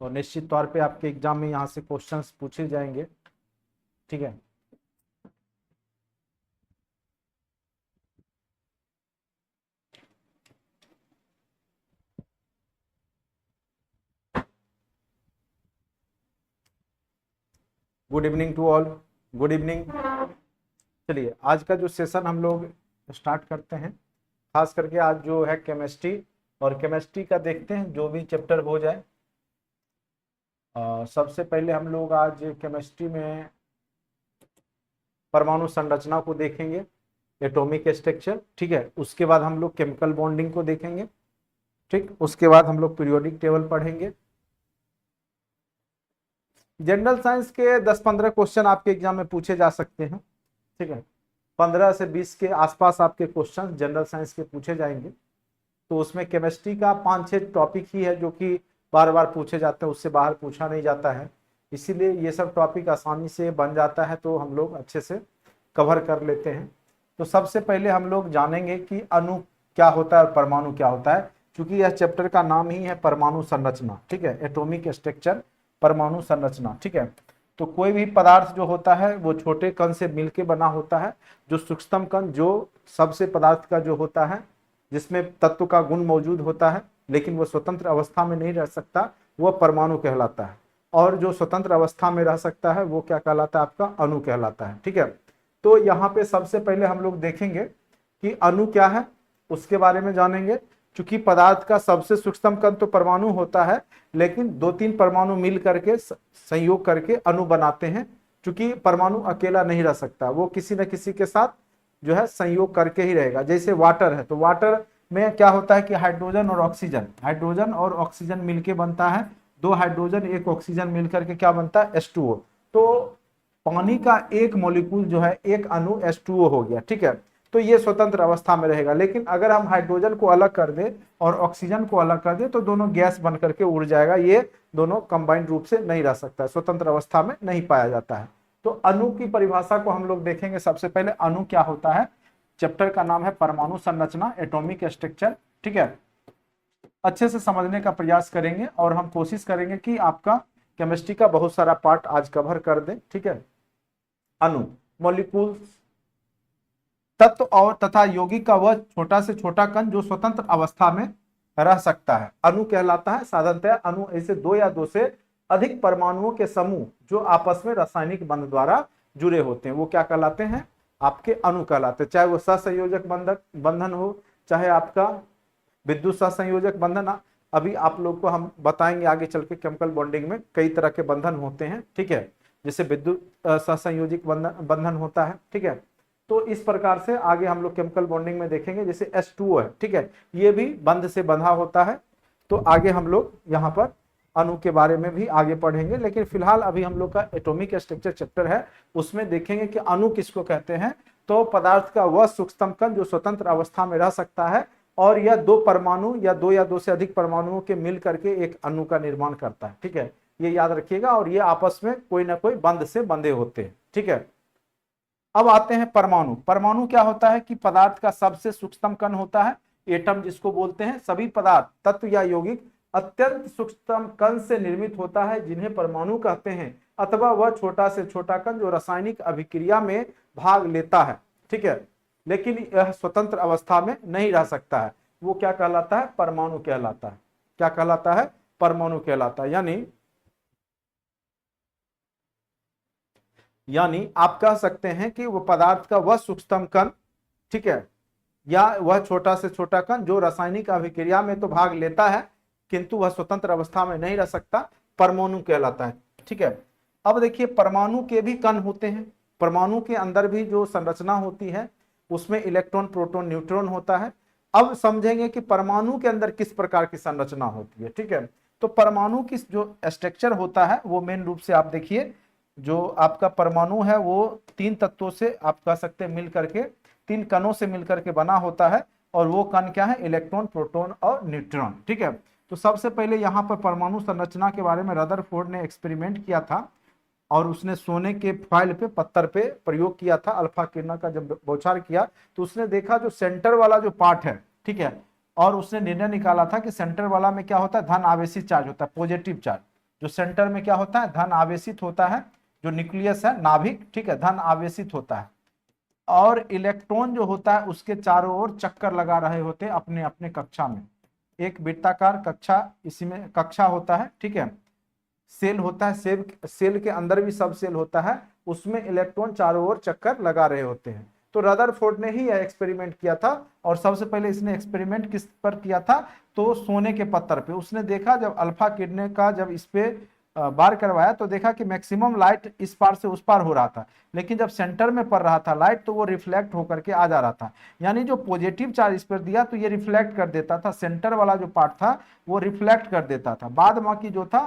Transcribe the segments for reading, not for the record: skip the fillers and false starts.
और निश्चित तौर पे आपके एग्जाम में यहाँ से क्वेश्चंस पूछे जाएंगे। ठीक है। Good evening to all. Good evening. चलिए आज का जो सेशन हम लोग स्टार्ट करते हैं, खास करके आज जो है केमिस्ट्री, और केमिस्ट्री का देखते हैं जो भी चैप्टर हो जाए। सबसे पहले हम लोग आज केमिस्ट्री में परमाणु संरचना को देखेंगे, एटॉमिक स्ट्रक्चर। ठीक है। उसके बाद हम लोग केमिकल बॉन्डिंग को देखेंगे। ठीक। उसके बाद हम लोग पीरियोडिक टेबल पढ़ेंगे। जनरल साइंस के 10-15 क्वेश्चन आपके एग्जाम में पूछे जा सकते हैं। ठीक है। 15 से 20 के आसपास आपके क्वेश्चन जनरल साइंस के पूछे जाएंगे। तो उसमें केमिस्ट्री का 5-6 टॉपिक ही है जो कि बार बार पूछे जाते हैं, उससे बाहर पूछा नहीं जाता है। इसीलिए ये सब टॉपिक आसानी से बन जाता है, तो हम लोग अच्छे से कवर कर लेते हैं। तो सबसे पहले हम लोग जानेंगे कि अणु क्या होता है और परमाणु क्या होता है, क्योंकि यह चैप्टर का नाम ही है परमाणु संरचना। ठीक है। एटॉमिक स्ट्रक्चर, परमाणु संरचना। ठीक है। तो कोई भी पदार्थ जो होता है वो छोटे कण से मिलकर बना होता है। जो सूक्ष्म कण, जो सबसे पदार्थ का जो होता है, जिसमें तत्व का गुण मौजूद होता है लेकिन वो स्वतंत्र अवस्था में नहीं रह सकता, वह परमाणु कहलाता है। और जो स्वतंत्र अवस्था में रह सकता है वो क्या कहलाता है? आपका अणु कहलाता है। ठीक है। तो यहाँ पे सबसे पहले हम लोग देखेंगे कि अणु क्या है, उसके बारे में जानेंगे। चूंकि पदार्थ का सबसे सूक्ष्म कण तो परमाणु होता है, लेकिन 2-3 परमाणु मिल करके संयोग करके अणु बनाते हैं। चूंकि परमाणु अकेला नहीं रह सकता, वो किसी न किसी के साथ जो है संयोग करके ही रहेगा। जैसे वाटर है, तो वाटर में क्या होता है कि हाइड्रोजन और ऑक्सीजन मिलके बनता है। 2 हाइड्रोजन 1 ऑक्सीजन मिलकर के क्या बनता है? H2O। तो पानी का एक मॉलिक्यूल जो है, एक अणु H2O हो गया। ठीक है। तो ये स्वतंत्र अवस्था में रहेगा। लेकिन अगर हम हाइड्रोजन को अलग कर दें और ऑक्सीजन को अलग कर दें तो दोनों गैस बन करके उड़ जाएगा। ये दोनों कंबाइंड रूप से नहीं रह सकता है, स्वतंत्र अवस्था में नहीं पाया जाता है। तो अणु की परिभाषा को हम लोग देखेंगे। सबसे पहले अणु क्या होता है, चैप्टर का नाम है परमाणु संरचना, एटॉमिक स्ट्रक्चर। ठीक है। अच्छे से समझने का प्रयास करेंगे और हम कोशिश करेंगे कि आपका केमिस्ट्री का बहुत सारा पार्ट आज कवर कर दें। ठीक है। अणु, मॉलिक्यूल्स, तत्व और तथा यौगिक का वह छोटा से छोटा कण जो स्वतंत्र अवस्था में रह सकता है, अणु कहलाता है। साधारणतः अणु ऐसे 2 या 2 से अधिक परमाणुओं के समूह जो आपस में रासायनिक बंध द्वारा जुड़े होते हैं, वो क्या कहलाते हैं? आपके अणु कहलाते हैं। चाहे वो सहसंयोजक बंधन हो, चाहे आपका विद्युत सहसंयोजक बंधन। अभी आप लोग को हम बताएंगे आगे चल के, केमिकल बॉन्डिंग में कई तरह के बंधन होते हैं। ठीक है। जैसे विद्युत सहसंयोजक बंधन होता है। ठीक है। तो इस प्रकार से आगे हम लोग केमिकल बॉन्डिंग में देखेंगे। जैसे H2O है, ठीक है, ये भी बंध से बंधा होता है। तो आगे हम लोग यहाँ पर अणु के बारे में भी आगे पढ़ेंगे, लेकिन फिलहाल अभी हम लोग का एटॉमिक स्ट्रक्चर चैप्टर है, उसमें देखेंगे कि अणु किसको कहते हैं। तो पदार्थ का वह सूक्ष्म कण जो स्वतंत्र अवस्था में रह सकता है और यह 2 परमाणु या 2 या 2 से अधिक परमाणुओं के मिल करके एक अणु का निर्माण करता है। ठीक है। ये याद रखिएगा। और ये आपस में कोई ना कोई बंध से बंधे होते हैं। ठीक है। अब आते हैं परमाणु। परमाणु क्या होता है कि पदार्थ का सबसे सूक्ष्म कण होता है, एटम जिसको बोलते हैं। सभी पदार्थ, तत्व या यौगिक अत्यंत सूक्ष्म कण से निर्मित होता है, जिन्हें परमाणु कहते हैं। अथवा वह छोटा से छोटा कण जो रासायनिक अभिक्रिया में भाग लेता है। ठीक है। लेकिन यह स्वतंत्र अवस्था में नहीं रह सकता है, वो क्या कहलाता है? परमाणु कहलाता है। क्या कहलाता है? परमाणु कहलाता है। यानी आप कह सकते हैं कि वह पदार्थ का वह सूक्ष्म कण, ठीक है, या वह छोटा से छोटा कण जो रासायनिक अभिक्रिया में तो भाग लेता है किंतु वह स्वतंत्र अवस्था में नहीं रह सकता, परमाणु कहलाता है। ठीक है। अब देखिए, परमाणु के भी कण होते हैं। परमाणु के अंदर भी जो संरचना होती है उसमें इलेक्ट्रॉन, प्रोटॉन, न्यूट्रॉन होता है। अब समझेंगे कि परमाणु के अंदर किस प्रकार की संरचना होती है। ठीक है। तो परमाणु की जो स्ट्रक्चर होता है वो मेन रूप से आप देखिए, जो आपका परमाणु है वो 3 तत्वों से आप कह सकते हैं मिल करके, 3 कणों से मिलकर के बना होता है। और वो कण क्या है? इलेक्ट्रॉन, प्रोटॉन और न्यूट्रॉन। ठीक है। तो सबसे पहले यहाँ पर परमाणु संरचना के बारे में रदरफोर्ड ने एक्सपेरिमेंट किया था और उसने सोने के फॉइल पे, पत्थर पे प्रयोग किया था। अल्फा किरणों का जब बौछार किया तो उसने देखा जो सेंटर वाला जो पार्ट है, ठीक है, और उसने निर्णय निकाला था कि सेंटर वाला में क्या होता है? धन आवेशी चार्ज होता है, पॉजिटिव चार्ज। जो सेंटर में क्या होता है, धन आवेशित होता है, जो न्यूक्लियस है नाभिक, ठीक है, धन आवेशित होता है। और इलेक्ट्रॉन जो होता है उसके चारों ओर चक्कर लगा रहे होते हैं अपने अपने कक्षा में। एक वृत्ताकार कक्षा, इसी में कक्षा होता है, ठीक है, सेल होता है, सेल के अंदर भी सब सेल होता है, उसमें इलेक्ट्रॉन चारों ओर चक्कर लगा रहे होते हैं। तो रदरफोर्ड ने ही यह एक्सपेरिमेंट किया था। और सबसे पहले इसने एक्सपेरिमेंट किस पर किया था, तो सोने के पत्थर पे। उसने देखा जब अल्फा किरणें का जब इस पे बार करवाया तो देखा कि मैक्सिमम लाइट इस पार से उस पार हो रहा था, लेकिन जब सेंटर में पड़ रहा था लाइट तो वो रिफ्लेक्ट होकर के आ जा रहा था। यानी जो पॉजिटिव चार्ज इस पर दिया तो ये रिफ्लेक्ट कर देता था, सेंटर वाला जो पार्ट था वो रिफ्लेक्ट कर देता था, बाद बाकी जो था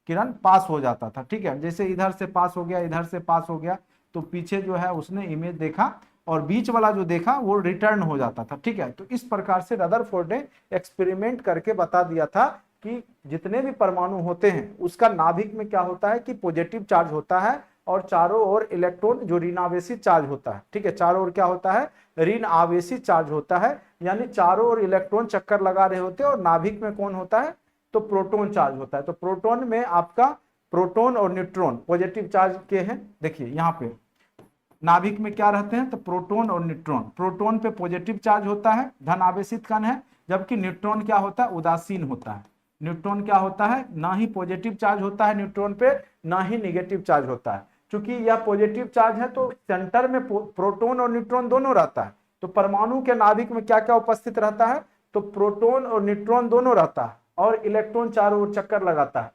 किरण पास हो जाता था। ठीक है, जैसे इधर से पास हो गया, इधर से पास हो गया, तो पीछे जो है उसने इमेज देखा और बीच वाला जो देखा वो रिटर्न हो जाता था। ठीक है, तो इस प्रकार से रदरफोर्ड ने एक्सपेरिमेंट करके बता दिया था कि जितने भी परमाणु होते हैं उसका नाभिक में क्या होता है कि पॉजिटिव चार्ज होता है और चारों ओर इलेक्ट्रॉन जो ऋण आवेशी चार्ज होता है। ठीक है, चारों ओर क्या होता है, ऋण आवेशी चार्ज होता है, यानी चारों ओर इलेक्ट्रॉन चक्कर लगा रहे होते हैं और नाभिक में कौन होता है, तो प्रोटॉन चार्ज होता है। तो प्रोटॉन में आपका प्रोटॉन और न्यूट्रॉन पॉजिटिव चार्ज के हैं। देखिए यहाँ पे नाभिक में क्या रहते हैं, तो प्रोटॉन और न्यूट्रॉन। प्रोटॉन पे पॉजिटिव चार्ज होता है, धन आवेशित कण है, जबकि न्यूट्रॉन क्या होता है, उदासीन होता है। न्यूट्रॉन क्या होता है, ना ही पॉजिटिव चार्ज होता है न्यूट्रॉन पे, ना ही निगेटिव चार्ज होता है। क्योंकि यह पॉजिटिव चार्ज है तो सेंटर में प्रोटॉन और न्यूट्रॉन दोनों रहता है। तो परमाणु के नाभिक में क्या क्या उपस्थित रहता है, तो प्रोटॉन और न्यूट्रॉन दोनों रहता है और इलेक्ट्रॉन चारों ओर चक्कर लगाता है।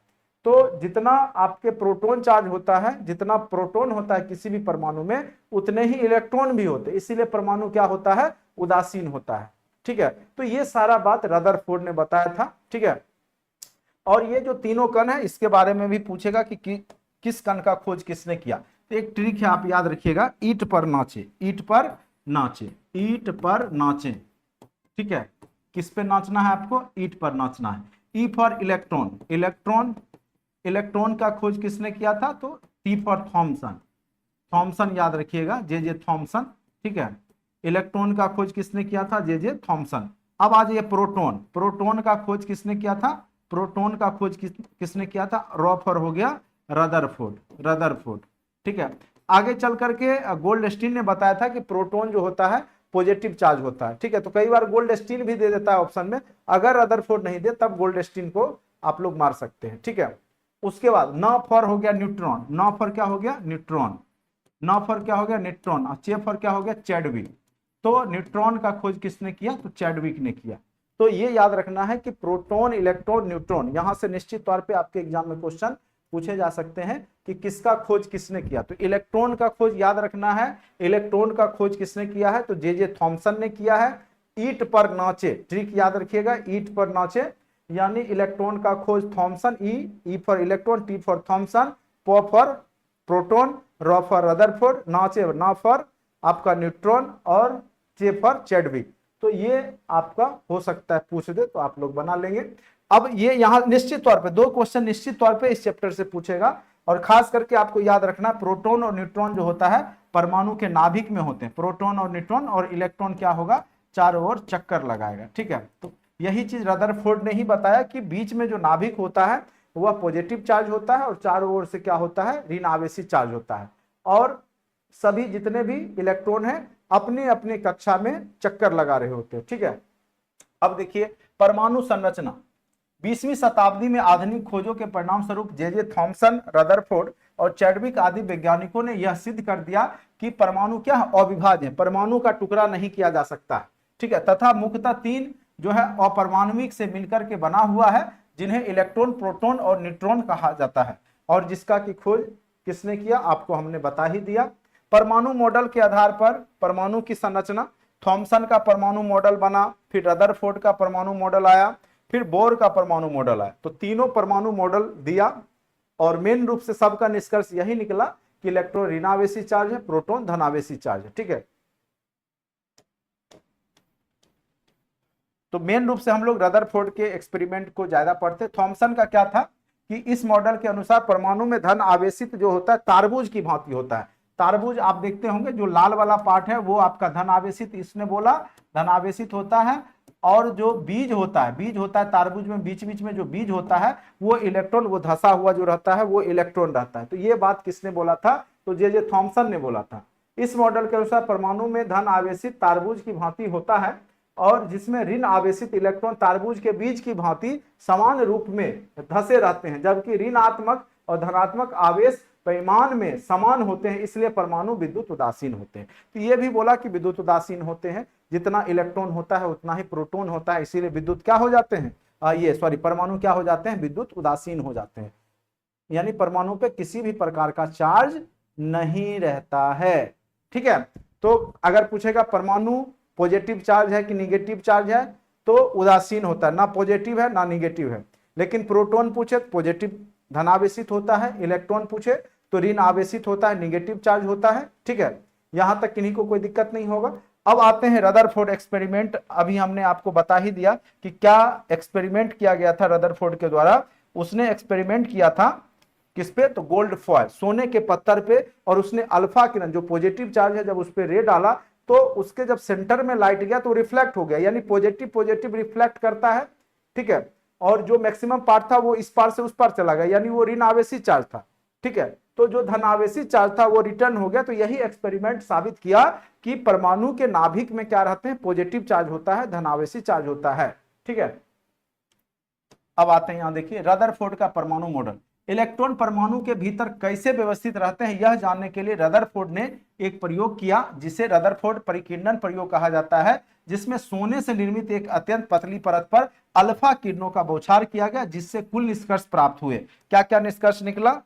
तो जितना आपके प्रोटॉन चार्ज होता है, जितना प्रोटॉन होता है किसी भी परमाणु में, उतने ही इलेक्ट्रॉन भी होते हैं, इसीलिए परमाणु क्या होता है, उदासीन होता है। ठीक है, तो ये सारा बात रदरफोर्ड ने बताया था। ठीक है, और ये जो तीनों कण है इसके बारे में भी पूछेगा कि किस कण का खोज किसने किया। तो एक ट्रिक है, आप याद रखिएगा, ईंट पर नाचे, ईंट पर नाचे, ईंट पर नाचे। ठीक है, किस पे नाचना है आपको, ईंट पर नाचना है। ई फॉर इलेक्ट्रॉन, इलेक्ट्रॉन, इलेक्ट्रॉन का खोज किसने किया था, तो टी फॉर थॉमसन, थॉमसन याद रखिएगा, जे थॉमसन। ठीक है, इलेक्ट्रॉन का खोज किसने किया था, जे थॉमसन। अब आ जाइए प्रोटॉन, प्रोटॉन का खोज किसने किया था, प्रोटॉन का खोज किसने किया था, रॉफर हो गया, रदरफोर्ड, रदरफोर्ड। ठीक है, आगे चल करके गोल्डस्टीन ने बताया था कि प्रोटॉन जो होता है पॉजिटिव चार्ज होता है। ठीक है, तो कई बार गोल्डस्टीन भी दे देता है ऑप्शन में, अगर रदरफोर्ड नहीं दे तब गोल्डस्टीन को आप लोग मार सकते हैं। ठीक है, उसके बाद न फॉर हो गया न्यूट्रॉन, न फॉर क्या हो गया, न्यूट्रॉन, न फॉर क्या हो गया, न्यूट्रॉन, और चे फॉर क्या हो गया, चैडविक। तो न्यूट्रॉन का खोज किसने किया, तो चैडविक ने किया। तो ये याद रखना है कि प्रोटॉन, इलेक्ट्रॉन, न्यूट्रॉन, यहां से निश्चित तौर पे आपके एग्जाम में क्वेश्चन पूछे जा सकते हैं कि किसका खोज किसने किया। तो इलेक्ट्रॉन का खोज याद रखना है, इलेक्ट्रॉन का खोज किसने किया है, तो जे थॉमसन ने किया है। ईंट पर नाचे, ट्रिक याद रखिएगा, ईंट पर नाचे, यानी इलेक्ट्रॉन का खोज Thomson, E for electron, T for Thomson, प फॉर प्रोटॉन, र फॉर रदरफोर्ड, नाचे ना फॉर आपका न्यूट्रॉन, और चे फॉर चैडविक। तो ये आपका हो सकता है पूछ दे, तो आप लोग बना लेंगे। अब ये यहां निश्चित तौर पे 2 क्वेश्चन निश्चित तौर पे इस चैप्टर से पूछेगा, और खास करके आपको याद रखना प्रोटॉन और न्यूट्रॉन जो होता है परमाणु के नाभिक में होते हैं, प्रोटॉन और न्यूट्रॉन, और इलेक्ट्रॉन क्या होगा, चारों ओर चक्कर लगाएगा। ठीक है, तो यही चीज रदरफोर्ड ने ही बताया कि बीच में जो नाभिक होता है वह पॉजिटिव चार्ज होता है और चारों ओर से क्या होता है, ऋण आवेशी चार्ज होता है, और सभी जितने भी इलेक्ट्रॉन हैं अपने अपने कक्षा में चक्कर लगा रहे होते हैं। ठीक है, अब देखिए परमाणु संरचना। 20वीं शताब्दी में आधुनिक खोजों के परिणाम स्वरूप जे थॉमसन, रदरफोर्ड और चैडविक आदि वैज्ञानिकों ने यह सिद्ध कर दिया कि परमाणु क्या है, अविभाज्य है, परमाणु का टुकड़ा नहीं किया जा सकता है। ठीक है, तथा मुख्यतः 3 जो है अपरमाणविक से मिलकर के बना हुआ है, जिन्हें इलेक्ट्रॉन, प्रोटॉन और न्यूट्रॉन कहा जाता है, और जिसका की खोज किसने किया, आपको हमने बता ही दिया। परमाणु मॉडल के आधार पर परमाणु की संरचना, थॉमसन का परमाणु मॉडल बना, फिर रदरफोर्ड का परमाणु मॉडल आया, फिर बोर का परमाणु मॉडल आया। तो तीनों परमाणु मॉडल दिया, और मेन रूप से सबका निष्कर्ष यही निकला कि इलेक्ट्रॉन ऋणावेशी चार्ज है, प्रोटॉन धनावेशी चार्ज है। ठीक है, तो मेन रूप से हम लोग रदरफोर्ड के एक्सपेरिमेंट को ज्यादा पढ़ते। थॉमसन का क्या था कि इस मॉडल के अनुसार परमाणु में धन आवेशित जो होता है तारबूज की भांति होता है। तारबूज आप देखते होंगे, जो लाल वाला पार्ट है वो आपका धन आवेशित, इसने बोला धन आवेशित होता है, और जो बीज होता है तारबूज में बीच बीच में जो बीज होता है वो इलेक्ट्रॉन, वो धंसा हुआ जो रहता है वो इलेक्ट्रॉन रहता है। तो ये बात किसने बोला था? तो जे थॉमसन ने बोला था। इस मॉडल के अनुसार परमाणु में धन आवेशित तारबूज की भांति होता है और जिसमें ऋण आवेशित इलेक्ट्रॉन तारबूज के बीज की भांति समान रूप में धंसे रहते हैं, जबकि ऋणात्मक और धनात्मक आवेश परिमाण में समान होते हैं, इसलिए परमाणु विद्युत उदासीन होते हैं। तो ये भी बोला कि विद्युत उदासीन होते हैं, जितना इलेक्ट्रॉन होता है उतना ही प्रोटॉन होता है, इसीलिए विद्युत क्या हो जाते हैं, परमाणु क्या हो जाते हैं, विद्युत उदासीन हो जाते हैं। यानी परमाणु पे किसी भी प्रकार का चार्ज नहीं रहता है। ठीक है, तो अगर पूछेगा परमाणु पॉजिटिव चार्ज है कि निगेटिव चार्ज है, तो उदासीन होता है, ना पॉजिटिव है ना निगेटिव है। लेकिन प्रोटॉन पूछे पॉजिटिव धनावेशित होता है, इलेक्ट्रॉन पूछे तो ऋण आवेशित होता है, निगेटिव चार्ज होता है। ठीक है, यहां तक किन्हीं को कोई दिक्कत नहीं होगा। अब आते हैं रदरफोर्ड एक्सपेरिमेंट। अभी हमने आपको बता ही दिया कि क्या एक्सपेरिमेंट किया गया था रदरफोर्ड के द्वारा। उसने एक्सपेरिमेंट किया था किस पे? तो गोल्ड फॉयल, सोने के पत्थर पे, और उसने अल्फा किरण जो पॉजिटिव चार्ज है जब उस पर रे डाला तो उसके जब सेंटर में लाइट गया तो रिफ्लेक्ट हो गया, यानी पॉजिटिव पॉजिटिव रिफ्लेक्ट करता है। ठीक है, और जो मैक्सिमम पार्ट था वो इस पार से उस पार चला गया, यानी वो ऋण आवेशित चार्ज था। ठीक है, तो जो धनावेशित चार्ज था वो रिटर्न हो गया। तो यही एक्सपेरिमेंट साबित किया कि परमाणु के नाभिक में क्या रहते हैं, पॉजिटिव चार्ज होता है, धनावेशित चार्ज होता है। ठीक है, अब आते हैं यहां देखिए रदरफोर्ड का परमाणु मॉडल। इलेक्ट्रॉन परमाणु के भीतर कैसे व्यवस्थित रहते हैं यह जानने के लिए रदरफोर्ड ने एक प्रयोग किया, जिसे रदरफोर्ड परिकीर्णन प्रयोग कहा जाता है, जिसमें सोने से निर्मित एक अत्यंत पतली परत पर अल्फा किरणों का बौछार किया गया, जिससे कुल निष्कर्ष प्राप्त हुए। क्या क्या निष्कर्ष निकला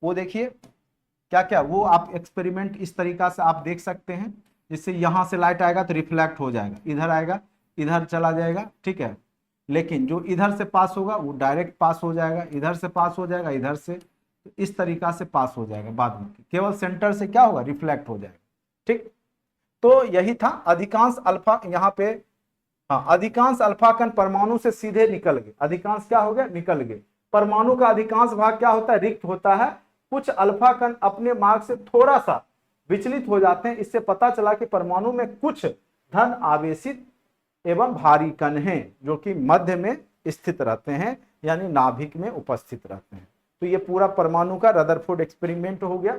वो देखिए, क्या क्या वो आप एक्सपेरिमेंट इस तरीका से आप देख सकते हैं। जिससे यहां से लाइट आएगा तो रिफ्लेक्ट हो जाएगा, इधर आएगा इधर चला जाएगा। ठीक है, लेकिन जो इधर से पास होगा वो डायरेक्ट पास हो जाएगा, इधर से पास हो जाएगा, इधर से, तो इस तरीका से पास हो जाएगा। बाद में केवल सेंटर से क्या होगा, रिफ्लेक्ट हो जाएगा। ठीक, तो यही था। अधिकांश अल्फा यहाँ पे, हाँ, अधिकांश अल्फा कण परमाणु से सीधे निकल गए। अधिकांश क्या हो गया, निकल गए। परमाणु का अधिकांश भाग क्या होता है, रिक्त होता है। कुछ अल्फा कण अपने मार्ग से थोड़ा सा विचलित हो जाते हैं। इससे पता चला कि परमाणु में कुछ धन आवेशित एवं भारी कण हैं जो कि मध्य में स्थित रहते हैं, यानी नाभिक में उपस्थित रहते हैं। तो ये पूरा परमाणु का रदरफोर्ड एक्सपेरिमेंट हो गया।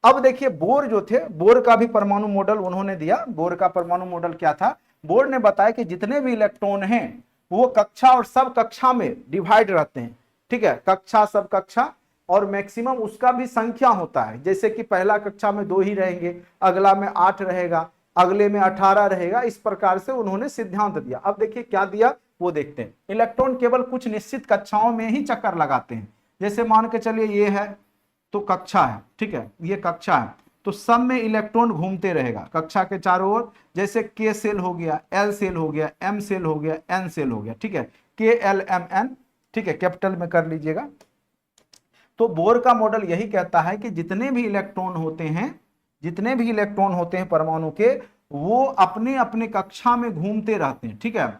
अब देखिए बोर जो थे, बोर का भी परमाणु मॉडल उन्होंने दिया। बोर का परमाणु मॉडल क्या था? बोर ने बताया कि जितने भी इलेक्ट्रॉन हैं वो कक्षा और सब कक्षा में डिवाइड रहते हैं। ठीक है, कक्षा सब कक्षा, और मैक्सिमम उसका भी संख्या होता है। जैसे कि पहला कक्षा में 2 ही रहेंगे, अगला में 8 रहेगा, अगले में 18 रहेगा। इस प्रकार से उन्होंने सिद्धांत दिया। अब देखिए क्या दिया वो देखते हैं। इलेक्ट्रॉन केवल कुछ निश्चित कक्षाओं में ही चक्कर लगाते हैं। जैसे मान के चलिए ये है तो कक्षा है, ठीक है, ये कक्षा है, तो सब में इलेक्ट्रॉन घूमते रहेगा कक्षा के चारों ओर। जैसे के सेल हो गया, एल सेल हो गया, एम सेल हो गया, एन सेल हो गया। ठीक है, के एल एम एन, ठीक है, कैपिटल में कर लीजिएगा। तो बोर का मॉडल यही कहता है कि जितने भी इलेक्ट्रॉन होते हैं परमाणु के, वो अपने अपने कक्षा में घूमते रहते हैं। ठीक है,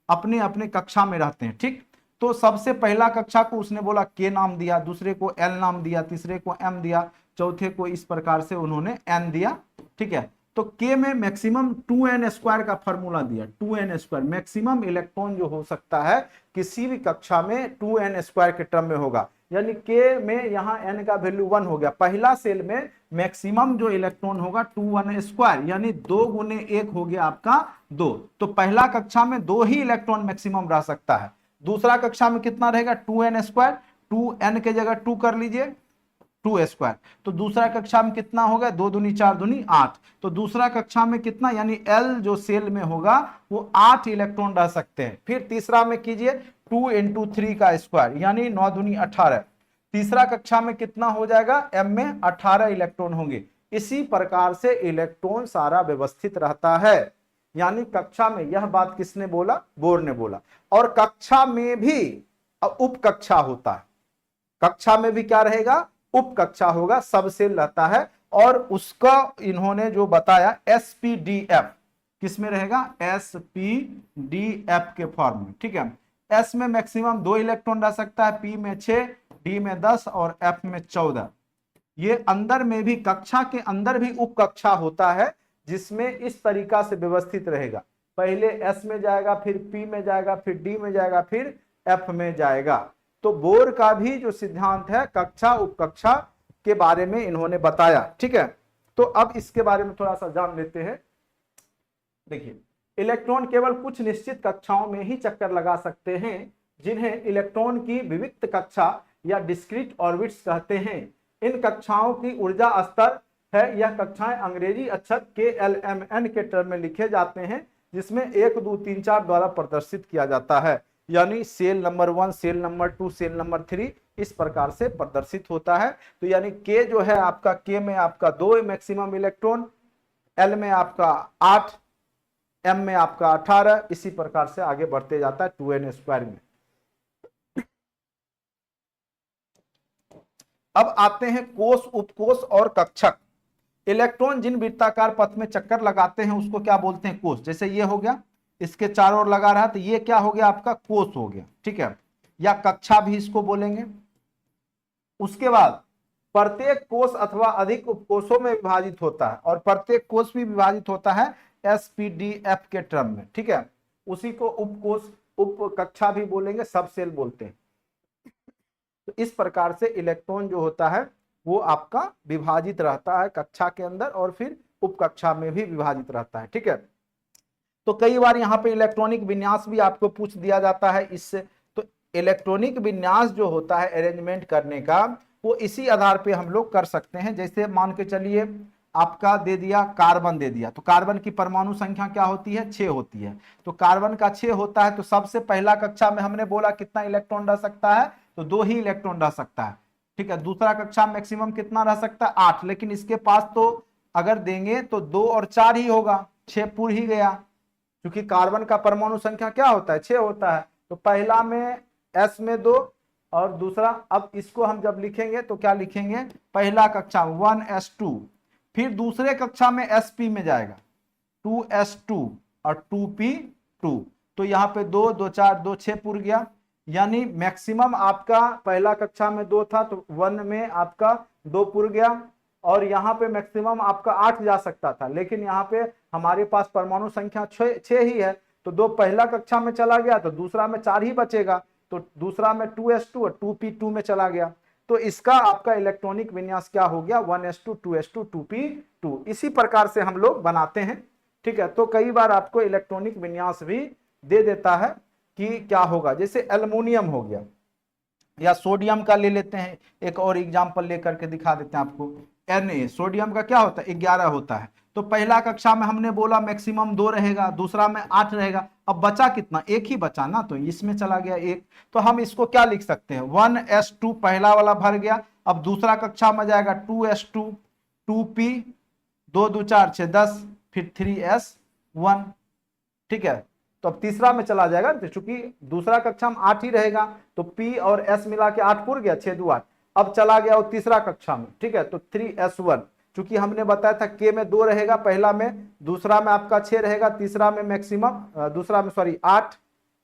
अपने अपने कक्षा में रहते हैं। ठीक, तो सबसे पहला कक्षा को उसने बोला के नाम दिया, दूसरे को एल नाम दिया, तीसरे को एम दिया, चौथे को इस प्रकार से उन्होंने एन दिया। ठीक है, तो के में मैक्सिमम 2n² का फॉर्मूला दिया। 2n², मैक्सिमम इलेक्ट्रॉन जो हो सकता है किसी भी कक्षा में 2n² के टर्म में होगा। यानी के में यहाँ n का वैल्यू 1 हो गया। पहला सेल में मैक्सिमम जो इलेक्ट्रॉन होगा 2n², यानी 2 गुने 1 हो गया आपका 2। तो पहला कक्षा में 2 ही इलेक्ट्रॉन मैक्सिमम रह सकता है। दूसरा कक्षा में कितना रहेगा, 2n², 2n के जगह 2 कर लीजिए, 2² तो दूसरा कक्षा में कितना होगा, 2 दूनी 4 दूनी 8। तो दूसरा कक्षा में कितना, यानी L जो सेल में होगा वो 8 इलेक्ट्रॉन रह सकते हैं। फिर तीसरा में कीजिए 2 × 3 का स्क्वायर, यानी 9 दूनी 18। तीसरा कक्षा में कितना हो जाएगा, M में 18 इलेक्ट्रॉन होंगे। इसी प्रकार से इलेक्ट्रॉन सारा व्यवस्थित रहता है। यानी कक्षा में, यह बात किसने बोला, बोर ने बोला। और कक्षा में भी उप कक्षा होता है। कक्षा में भी क्या रहेगा, उप कक्षा होगा, सब सेल रहता है। और उसका इन्होंने जो बताया sp_df, किसमें रहेगा, sp_df के फॉर्म में। ठीक है, s में मैक्सिमम 2 इलेक्ट्रॉन रह सकता है, p में 6, d में 10 और f में 14। ये अंदर में भी, कक्षा के अंदर भी उप कक्षा होता है जिसमें इस तरीका से व्यवस्थित रहेगा। पहले एस में जाएगा, फिर पी में जाएगा, फिर डी में जाएगा, फिर एफ में जाएगा। तो बोर का भी जो सिद्धांत है कक्षा उपकक्षा के बारे में इन्होंने बताया। ठीक है, तो अब इसके बारे में थोड़ा सा जान लेते हैं। देखिए, इलेक्ट्रॉन केवल कुछ निश्चित कक्षाओं में ही चक्कर लगा सकते हैं, जिन्हें इलेक्ट्रॉन की विविक्त कक्षा या डिस्क्रीट ऑर्बिट्स कहते हैं। इन कक्षाओं की ऊर्जा स्तर है, यह कक्षाएं अंग्रेजी अक्षर KLMN के टर्म में लिखे जाते हैं, जिसमें 1 2 3 4 द्वारा प्रदर्शित किया जाता है। यानी cell number 1, cell number 2, cell number 3 इस प्रकार से प्रदर्शित होता है। तो यानी K जो है आपका, K में आपका 2 मैक्सिमम इलेक्ट्रॉन, L में आपका 8, M में आपका 18, इसी प्रकार से आगे बढ़ते जाता है 2n² में। अब आते हैं कोष, उपकोष और कक्षक। इलेक्ट्रॉन जिन वृत्ताकार पथ में चक्कर लगाते हैं उसको क्या बोलते हैं? कोष। जैसे ये हो गया, इसके चारों ओर लगा रहा, तो ये क्या हो गया आपका? कोष हो गया। ठीक है, या कक्षा भी इसको बोलेंगे। उसके बाद प्रत्येक कोष अथवा अधिक उपकोषों में विभाजित होता है, और प्रत्येक कोष भी विभाजित होता है SPDF के टर्म में। ठीक है, उसी को उपकोष, उप कक्षा भी बोलेंगे, सब सेल बोलते हैं। तो इस प्रकार से इलेक्ट्रॉन जो होता है वो आपका विभाजित रहता है कक्षा के अंदर, और फिर उपकक्षा में भी विभाजित रहता है। ठीक है, तो कई बार यहाँ पे इलेक्ट्रॉनिक विन्यास भी आपको पूछ दिया जाता है इससे। तो इलेक्ट्रॉनिक विन्यास जो होता है अरेंजमेंट करने का, वो इसी आधार पे हम लोग कर सकते हैं। जैसे मान के चलिए आपका दे दिया कार्बन, दे दिया, तो कार्बन की परमाणु संख्या क्या होती है? 6 होती है। तो कार्बन का 6 होता है, तो सबसे पहला कक्षा में हमने बोला कितना इलेक्ट्रॉन रह सकता है? तो 2 ही इलेक्ट्रॉन रह सकता है। ठीक है, दूसरा कक्षा मैक्सिमम कितना रह सकता है? 8। लेकिन इसके पास तो अगर देंगे तो 2 और 4 ही होगा, 6 पूर ही गया, क्योंकि कार्बन का परमाणु संख्या क्या होता है? 6 होता है। तो पहला में S में 2, और दूसरा, अब इसको हम जब लिखेंगे तो क्या लिखेंगे? पहला कक्षा 1s2, फिर दूसरे कक्षा में sp में जाएगा 2s2 और 2p2। तो यहाँ पे 2 2 4 2 6 पूर गया। यानी मैक्सिमम आपका पहला कक्षा में 2 था, तो 1 में आपका 2 पूर गया, और यहाँ पे मैक्सिमम आपका 8 जा सकता था, लेकिन यहाँ पे हमारे पास परमाणु संख्या 6 ही है। तो 2 पहला कक्षा में चला गया, तो दूसरा में 4 ही बचेगा, तो दूसरा में 2s2 और 2p2 में चला गया। तो इसका आपका इलेक्ट्रॉनिक विन्यास क्या हो गया? 1s2 2s2 2p2। इसी प्रकार से हम लोग बनाते हैं। ठीक है, तो कई बार आपको इलेक्ट्रॉनिक विन्यास भी दे देता है कि क्या होगा। जैसे एल्युमिनियम हो गया, या सोडियम का ले लेते हैं, एक और एग्जांपल लेकर के दिखा देते हैं आपको। Na, सोडियम का क्या होता है? 11 होता है। तो पहला कक्षा में हमने बोला मैक्सिमम 2 रहेगा, दूसरा में 8 रहेगा। अब बचा कितना? 1 ही बचा ना, तो इसमें चला गया 1। तो हम इसको क्या लिख सकते हैं? 1s2 पहला वाला भर गया। अब दूसरा कक्षा में जाएगा 2s2 2p, 2 2 4 6 10, फिर 3s1। ठीक है, तो अब तीसरा में चला जाएगा, चूंकि दूसरा कक्षा में 8 ही रहेगा, तो P और S मिला के 8 पूर गया, 6 2 8। अब चला गया वो तीसरा कक्षा में। ठीक है, तो 3s1, चूंकि हमने बताया था K में 2 रहेगा पहला में, दूसरा में आपका 6 रहेगा, तीसरा में मैक्सिमम, दूसरा में सॉरी 8,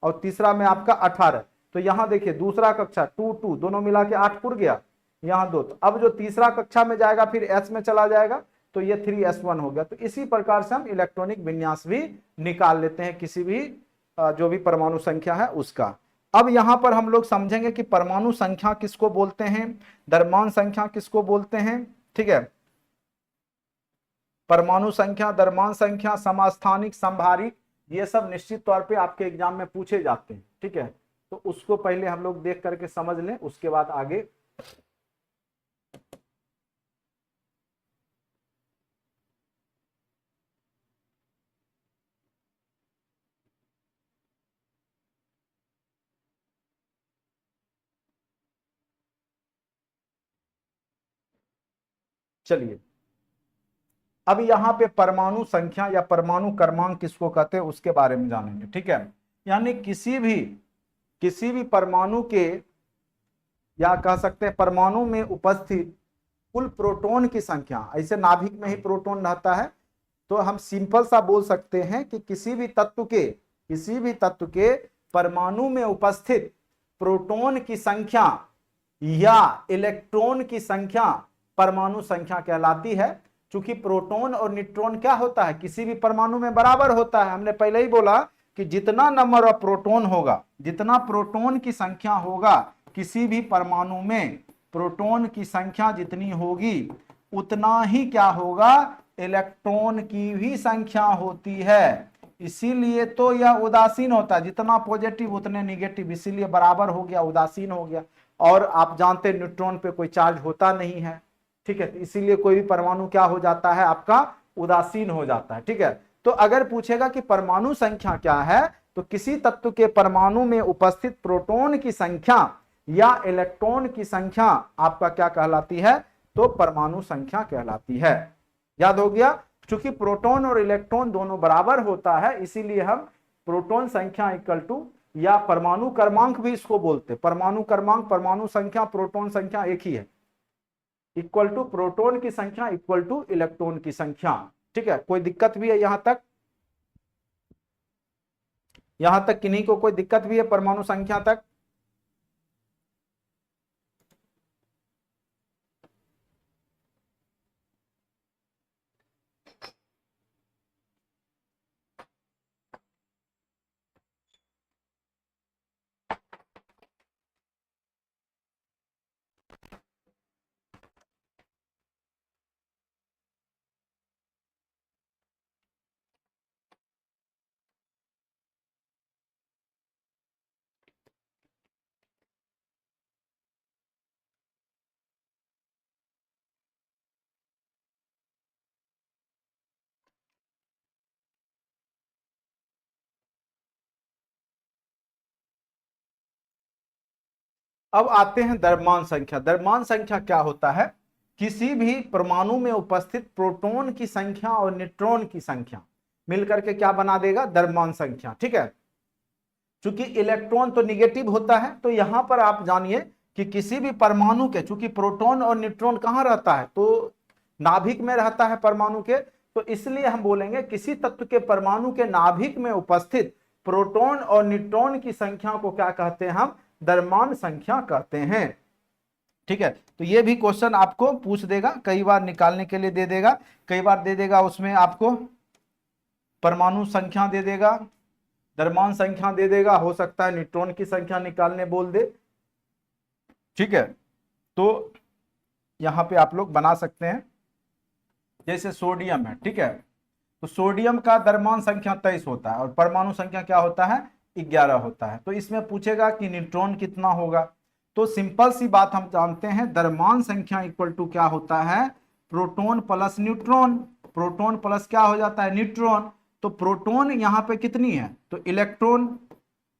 और तीसरा में आपका 18। तो यहाँ देखिए दूसरा कक्षा 2 2 दोनों मिला के 8 पूर गया, यहाँ 2। तो अब जो तीसरा कक्षा में जाएगा फिर S में चला जाएगा, तो ये 3s1 हो गया। तो इसी प्रकार से हम इलेक्ट्रॉनिक विन्यास भी निकाल लेते हैं किसी भी जो भी परमाणु संख्या है उसका। अब यहां पर हम लोग समझेंगे कि परमाणु संख्या किसको बोलते हैं, द्रव्यमान संख्या किसको बोलते हैं। ठीक है, परमाणु संख्या, द्रव्यमान संख्या, समस्थानिक, संभारिक, ये सब निश्चित तौर पे आपके एग्जाम में पूछे जाते हैं। ठीक है, तो उसको पहले हम लोग देख करके समझ लें, उसके बाद आगे। चलिए, अब यहाँ पे परमाणु संख्या या परमाणु क्रमांक किसको कहते हैं उसके बारे में जानेंगे। ठीक है, यानी किसी भी परमाणु के, या कह सकते हैं परमाणु में उपस्थित कुल प्रोटॉन की संख्या, ऐसे नाभिक में ही प्रोटॉन रहता है, तो हम सिंपल सा बोल सकते हैं कि किसी भी तत्व के परमाणु में उपस्थित प्रोटॉन की संख्या या इलेक्ट्रॉन की संख्या परमाणु संख्या कहलाती है। चूंकि प्रोटॉन और न्यूट्रॉन क्या होता है, किसी भी परमाणु में बराबर होता है। हमने पहले ही बोला कि जितना नंबर ऑफ प्रोटॉन होगा, जितना प्रोटॉन की संख्या होगा किसी भी परमाणु में, प्रोटॉन की संख्या जितनी होगी उतना ही क्या होगा, इलेक्ट्रॉन की भी संख्या होती है। इसीलिए तो यह उदासीन होता है, जितना पॉजिटिव उतने निगेटिव, इसीलिए बराबर हो गया, उदासीन हो गया। और आप जानते हैं न्यूट्रॉन पे कोई चार्ज होता नहीं है, ठीक है, तो इसीलिए कोई भी परमाणु क्या हो जाता है, आपका उदासीन हो जाता है, ठीक है। तो अगर पूछेगा कि परमाणु संख्या क्या है, तो किसी तत्व के परमाणु में उपस्थित प्रोटॉन की संख्या या इलेक्ट्रॉन की संख्या आपका क्या कहलाती है, तो परमाणु संख्या कहलाती है। याद हो गया, चूंकि प्रोटॉन और इलेक्ट्रॉन दोनों बराबर होता है, इसीलिए हम प्रोटॉन संख्या इक्वल टू, या परमाणु क्रमांक भी इसको बोलते हैं, परमाणु क्रमांक, परमाणु संख्या, प्रोटॉन संख्या एक ही है, इक्वल टू प्रोटॉन की संख्या इक्वल टू इलेक्ट्रॉन की संख्या, ठीक है। कोई दिक्कत भी है यहां तक, यहां तक किन्हीं को कोई दिक्कत भी है परमाणु संख्या तक? अब आते हैं द्रव्यमान संख्या। द्रव्यमान संख्या क्या होता है, किसी भी परमाणु में उपस्थित प्रोटॉन की संख्या और न्यूट्रॉन की संख्या मिलकर के क्या बना देगा, द्रव्यमान संख्या, ठीक है। चूंकि इलेक्ट्रॉन तो निगेटिव होता है, तो यहां पर आप जानिए कि किसी भी परमाणु के, चूंकि प्रोटॉन और न्यूट्रॉन कहां रहता है, तो नाभिक में रहता है परमाणु के, तो इसलिए हम बोलेंगे किसी तत्व के परमाणु के नाभिक में उपस्थित प्रोटॉन और न्यूट्रॉन की संख्या को क्या कहते हैं, हम द्रव्यमान संख्या कहते हैं, ठीक है। तो ये भी क्वेश्चन आपको पूछ देगा, कई बार निकालने के लिए दे देगा, कई बार दे देगा उसमें आपको परमाणु संख्या दे देगा, द्रव्यमान संख्या दे देगा, हो सकता है न्यूट्रॉन की संख्या निकालने बोल दे, ठीक है। तो यहां पे आप लोग बना सकते हैं, जैसे सोडियम है, ठीक है, तो सोडियम का द्रव्यमान संख्या 23 होता है और परमाणु संख्या क्या होता है, 11 होता है। तो इसमें पूछेगा कि न्यूट्रॉन कितना होगा, तो सिंपल सी बात हम जानते हैं, द्रव्यमान संख्या इक्वल टू क्या होता है, proton plus neutron, proton plus क्या हो जाता है, न्यूट्रॉन। तो प्रोटॉन यहाँ पे कितनी है, तो इलेक्ट्रॉन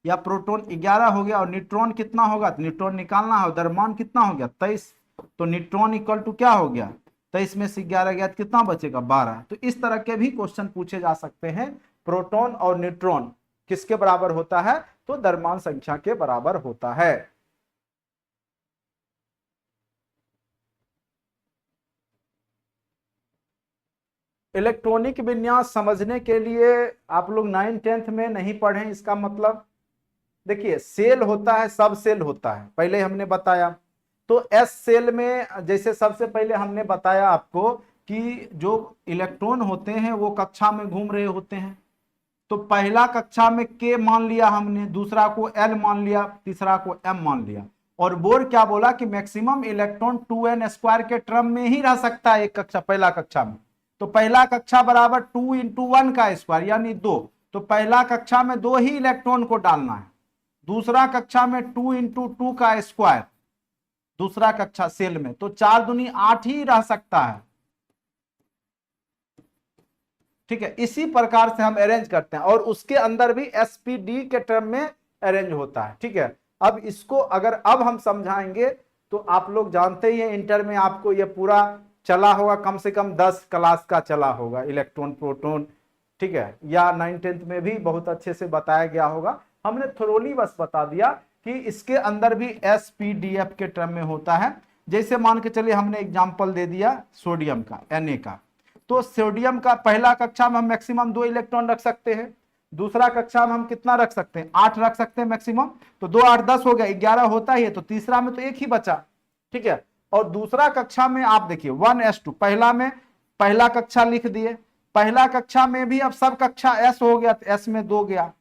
या प्रोटॉन 11 हो गया, और न्यूट्रॉन कितना होगा, तो न्यूट्रॉन निकालना है, द्रव्यमान कितना हो गया, 23, तो न्यूट्रॉन इक्वल टू क्या हो गया, 23 में से 11 गया तो कितना बचेगा, 12। तो इस तरह के भी क्वेश्चन पूछे जा सकते हैं, प्रोटॉन और न्यूट्रॉन किसके बराबर होता है, तो द्रव्यमान संख्या के बराबर होता है। इलेक्ट्रॉनिक विन्यास समझने के लिए आप लोग 9th-10th में नहीं पढ़े, इसका मतलब देखिए, सेल होता है, सब सेल होता है, पहले हमने बताया। तो एस सेल में जैसे सबसे पहले हमने बताया आपको कि जो इलेक्ट्रॉन होते हैं वो कक्षा में घूम रहे होते हैं, तो पहला कक्षा में के मान लिया हमने, दूसरा को एल मान लिया, तीसरा को एम मान लिया, और बोर्ड क्या बोला कि मैक्सिमम इलेक्ट्रॉन 2n² के टर्म में ही रह सकता है एक कक्षा, पहला कक्षा में। तो पहला कक्षा बराबर 2 × 1 का स्क्वायर यानी 2, तो पहला कक्षा में 2 ही इलेक्ट्रॉन को डालना है, दूसरा कक्षा में 2 × 2 का स्क्वायर, दूसरा कक्षा सेल में, तो 4 दूनी 8 ही रह सकता है, ठीक है। इसी प्रकार से हम अरेंज करते हैं, और उसके अंदर भी एसपीडी के टर्म में अरेंज होता है, ठीक है। अब इसको अगर अब हम समझाएंगे, तो आप लोग जानते ही हैं इंटर में आपको ये पूरा चला होगा, कम से कम 10 क्लास का चला होगा इलेक्ट्रॉन प्रोटॉन, ठीक है, या 9th-10th में भी बहुत अच्छे से बताया गया होगा। हमने थोरोली बस बता दिया कि इसके अंदर भी एसपीडीएफ के टर्म में होता है। जैसे मान के चलिए हमने एग्जांपल दे दिया सोडियम का, Na का, तो सोडियम का पहला कक्षा में हम मैक्सिमम 2 इलेक्ट्रॉन रख सकते हैं, दूसरा कक्षा में हम कितना रख सकते हैं, 8 रख सकते हैं मैक्सिमम, तो 2 8 10 हो गया, 11 होता ही है, तो तीसरा में तो एक ही बचा, ठीक है। और दूसरा कक्षा में आप देखिए 1s2, पहला में पहला कक्षा लिख दिए, पहला कक्षा में भी अब सब कक्षा एस हो गया तो एस में 2 गया,